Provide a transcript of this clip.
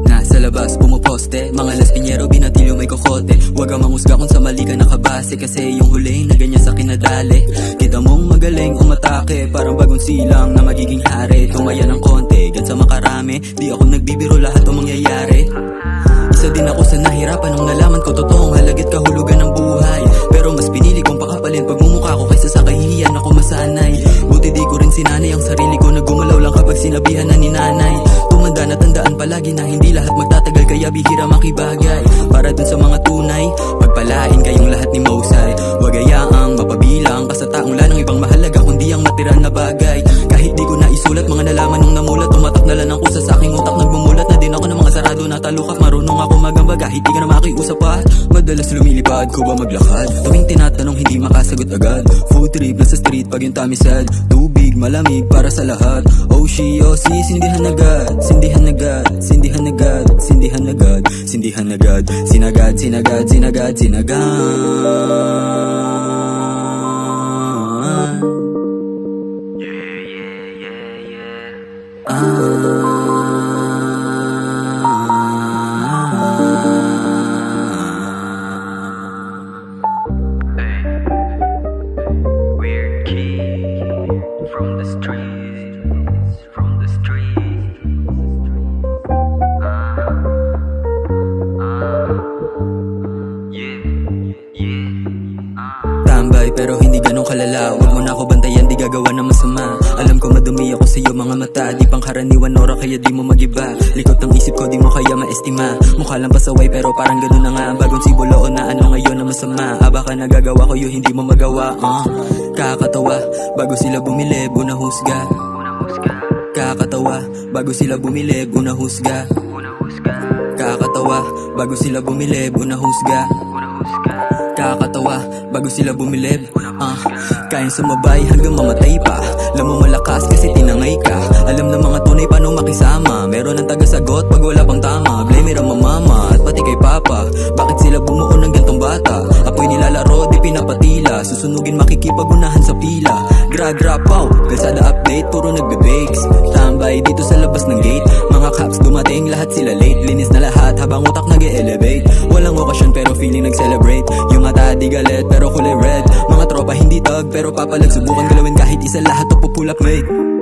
Nasa labas, pumuposte, mga Las Piñero, binatilyo may kokote. Huwag kang mangusga kung sa mali ka nakabase, kasi yung huli na ganyan sa kinadali. Kita mong magaling umatake, parang bagong silang na magiging hari. Tumaya ng konti, gan sa makarami, di ako nagbibiro, lahat ang mangyayari. Isa din ako sa nahirapan nung nalaman ko totoong halagit kahulugan ng buhay. Pero mas pinili kong pakapalin pagmumukha ko kaysa sa kahihiyan ako masanay. Buti di ko rin sinanay ang sarili ko, nagumalaw lang kapag sinabihan na ni nanay. Tumanda na tandaan palagi na hindi lahat magtatagal, kaya bihira makibagay. Para dun sa mga tunay, pagpalain kayong lahat ni Mosay. Huwag hayaang mapabilang ka sa taong lanang ibang mahalaga kundi ang matiran na bagay. Kahit di ko na isulat, mga nalaman nung namulat, tumatak na lang ang kusa sa aking utak. Nagmumulat na din ako ng mga sarado na talukak. Marunong ako magamba kahit di ka na makiusap pa. Madalas lumilipad ko ba maglakad, tuwing tinatanong hindi makasagot agad. Food trip na sa street pag yung tummy sad. Tubig malamig para sa lahat. Oh she, oh si, sindihan agad. Sindihan agad, sindihan agad, sindihan agad, sindihan agad. Sinagad, sinagad, sinagad, sinagad. Weird kid from the streets, from the streets. Tambay pero hindi ganun kalala. Huwag mo na ako bantayan, di gagawa na masama. Alam ko madumi ako sa iyo mga mata. Di pang karaniwan ora kaya di mo magiba. Likot ng isip ko di mo kaya maestima. Mukha lang pasaway pero parang ganun na nga. Bagong sibulo o na ano ngayon na masama. Aba ka nagagawa ko yung hindi mo magawa. Kakatawa bago sila bumilib, una husga. Kakatawa bago sila bumilib, una husga. Kakatawa bago sila bumilib, una husga. Kakatawa bago sila bumilib. Kayang sumabay hanggang mamatay pa. Alam mo malakas kasi tinangay ka. Alam ng mga tunay paano makisama. Meron ang tagasagot pag wala pang tama. Blame it on mama at pati kay papa. Bakit sila bumuo ng gantong bata? Apoy nilalaro di pinapatila. Susunugin makikipagunahan sa pila. Drop out, kalsada update, puro nagbe-bakes. Tambay dito sa labas ng gate. Mga cops dumating, lahat sila late. Linis na lahat habang utak nag-e-elevate. Walang okasyon pero feeling nag-celebrate. Yung mata di galit pero kulay red. Mga tropa hindi tag pero papalag. Subukan galawin kahit isa, lahat to pupulap mate.